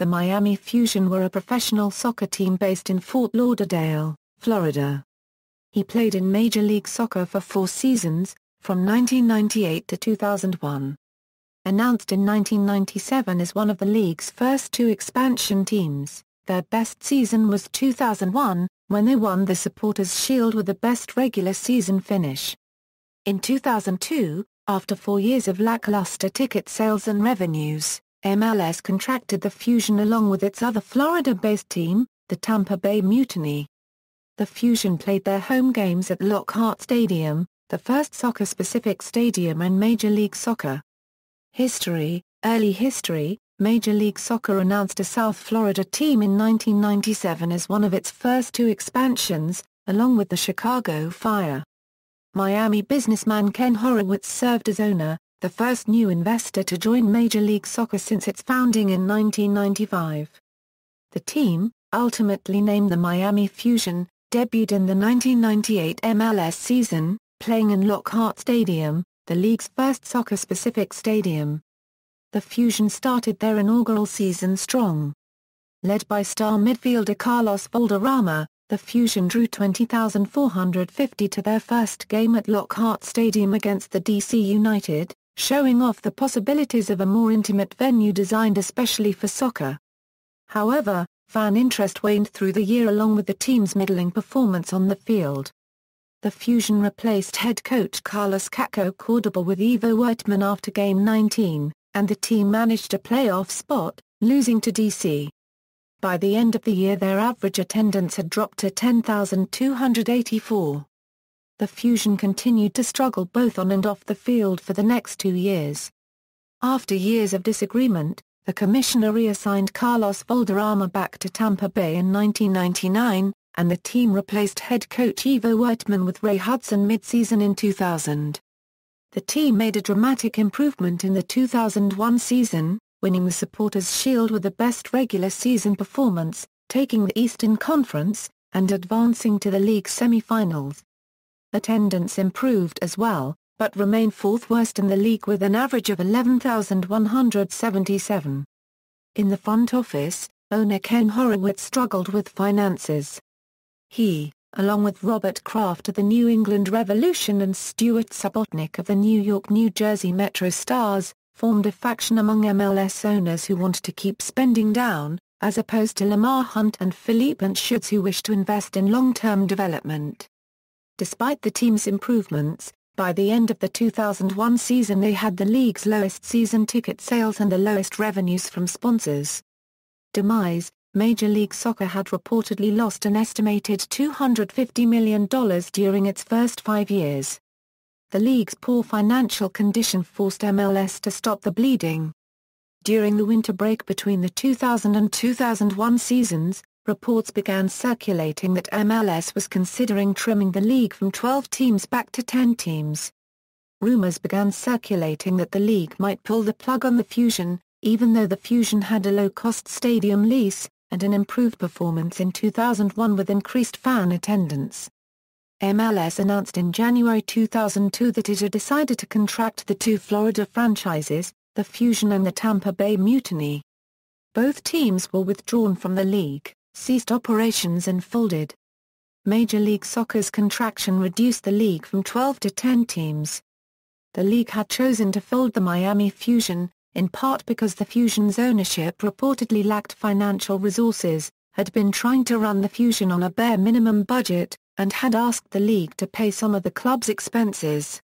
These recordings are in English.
the Miami Fusion were a professional soccer team based in Fort Lauderdale, Florida. He played in Major League Soccer for 4 seasons, from 1998 to 2001. Announced in 1997 as one of the league's first 2 expansion teams, their best season was 2001, when they won the Supporters' Shield with the best regular season finish. In 2002, after 4 years of lackluster ticket sales and revenues, MLS contracted the Fusion along with its other Florida-based team, the Tampa Bay Mutiny. The Fusion played their home games at Lockhart Stadium, the first soccer-specific stadium in Major League Soccer. Early history, Major League Soccer announced a South Florida team in 1997 as one of its first 2 expansions, along with the Chicago Fire. Miami businessman Ken Horowitz served as owner, the first new investor to join Major League Soccer since its founding in 1995. The team, ultimately named the Miami Fusion, debuted in the 1998 MLS season, playing in Lockhart Stadium, the league's first soccer-specific stadium. The Fusion started their inaugural season strong. Led by star midfielder Carlos Valderrama, the Fusion drew 20,450 to their first game at Lockhart Stadium against the DC United, showing off the possibilities of a more intimate venue designed especially for soccer. However, fan interest waned through the year along with the team's middling performance on the field. The Fusion replaced head coach Carlos "Caco" Cordoba with Ivo Wertman after Game 19, and the team managed a playoff spot, losing to DC. By the end of the year their average attendance had dropped to 10,284. The Fusion continued to struggle both on and off the field for the next 2 years. After years of disagreement, the commissioner reassigned Carlos Valderrama back to Tampa Bay in 1999, and the team replaced head coach Ivo Wertman with Ray Hudson mid-season in 2000. The team made a dramatic improvement in the 2001 season, winning the Supporters' Shield with the best regular season performance, taking the Eastern Conference, and advancing to the league semi-finals. Attendance improved as well, but remained 4th worst in the league with an average of 11,177. In the front office, owner Ken Horowitz struggled with finances. He, along with Robert Kraft of the New England Revolution and Stuart Subotnick of the New York-New Jersey Metro Stars, formed a faction among MLS owners who wanted to keep spending down, as opposed to Lamar Hunt and Philippe Anschutz who wished to invest in long-term development. Despite the team's improvements, by the end of the 2001 season they had the league's lowest season ticket sales and the lowest revenues from sponsors. Demise: Major League Soccer had reportedly lost an estimated $250 million during its first 5 years. The league's poor financial condition forced MLS to stop the bleeding. During the winter break between the 2000 and 2001 seasons, reports began circulating that MLS was considering trimming the league from 12 teams back to 10 teams. Rumors began circulating that the league might pull the plug on the Fusion, even though the Fusion had a low-cost stadium lease, and an improved performance in 2001 with increased fan attendance. MLS announced in January 2002 that it had decided to contract the 2 Florida franchises, the Fusion and the Tampa Bay Mutiny. Both teams were withdrawn from the league, ceased operations and folded. Major League Soccer's contraction reduced the league from 12 to 10 teams. The league had chosen to fold the Miami Fusion, in part because the Fusion's ownership reportedly lacked financial resources, had been trying to run the Fusion on a bare minimum budget, and had asked the league to pay some of the club's expenses.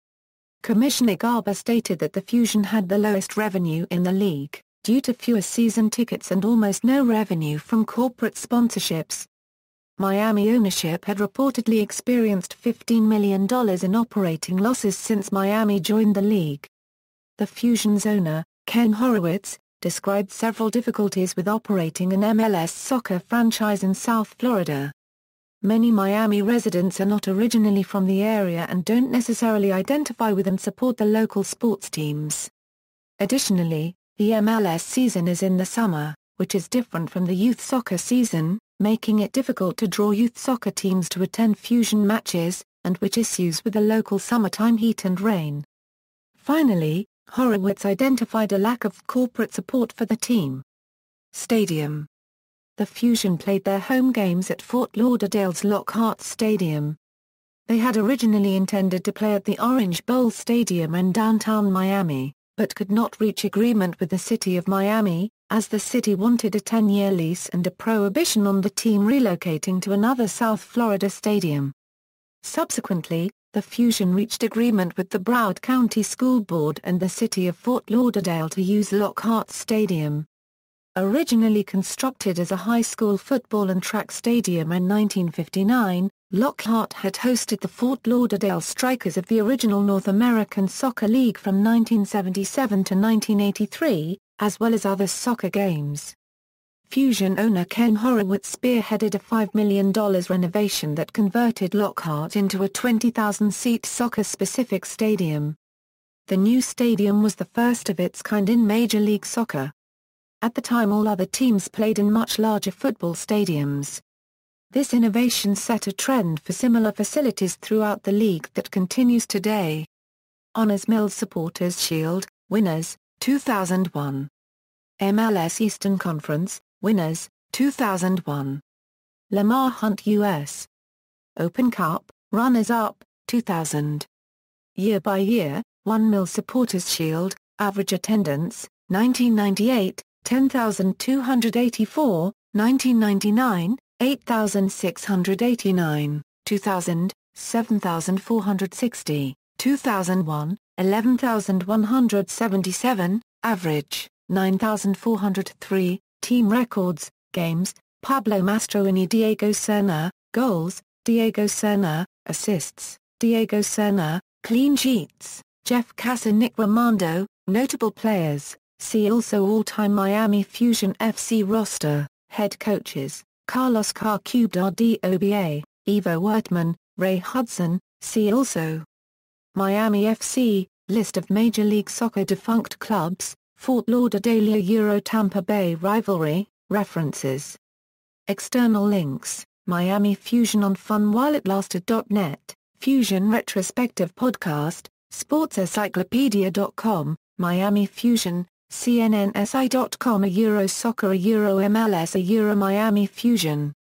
Commissioner Garber stated that the Fusion had the lowest revenue in the league, due to fewer season tickets and almost no revenue from corporate sponsorships. Miami ownership had reportedly experienced $15 million in operating losses since Miami joined the league. The Fusion's owner, Ken Horowitz, described several difficulties with operating an MLS soccer franchise in South Florida. Many Miami residents are not originally from the area and don't necessarily identify with and support the local sports teams. Additionally, the MLS season is in the summer, which is different from the youth soccer season, making it difficult to draw youth soccer teams to attend Fusion matches, and which issues with the local summertime heat and rain. Finally, Horowitz identified a lack of corporate support for the team. Stadium. The Fusion played their home games at Fort Lauderdale's Lockhart Stadium. They had originally intended to play at the Orange Bowl Stadium in downtown Miami, but could not reach agreement with the city of Miami, as the city wanted a 10-year lease and a prohibition on the team relocating to another South Florida stadium. Subsequently, the Fusion reached agreement with the Broward County School Board and the city of Fort Lauderdale to use Lockhart Stadium. Originally constructed as a high school football and track stadium in 1959, Lockhart had hosted the Fort Lauderdale Strikers of the original North American Soccer League from 1977 to 1983, as well as other soccer games. Fusion owner Ken Horowitz spearheaded a $5 million renovation that converted Lockhart into a 20,000-seat soccer-specific stadium. The new stadium was the first of its kind in Major League Soccer. At the time, all other teams played in much larger football stadiums. This innovation set a trend for similar facilities throughout the league that continues today. Honors Mills Supporters Shield, winners, 2001. MLS Eastern Conference, winners, 2001. Lamar Hunt U.S. Open Cup, runners-up, 2000. Year by year, 1 Mills Supporters Shield, average attendance, 1998, 10,284, 1999, 8,689, 2000, 7,460, 2001, 11,177, average, 9,403, team records, games, Pablo Mastroeni, Diego Serna, goals, Diego Serna, assists, Diego Serna, clean sheets, Jeff Casa, Nick Romando, notable players, see also all-time Miami Fusion FC roster, head coaches, Carlos Carcubda DOBA, Ivo Wertman, Ray Hudson, see also. Miami FC, list of Major League Soccer defunct clubs, Fort Lauderdale Euro Tampa Bay rivalry, references. External links, Miami Fusion on funwhileitlasted.net, Fusion retrospective podcast, sportsencyclopedia.com, Miami Fusion, CNNSI.com, a Euro Soccer, a Euro MLS, a Euro Miami Fusion.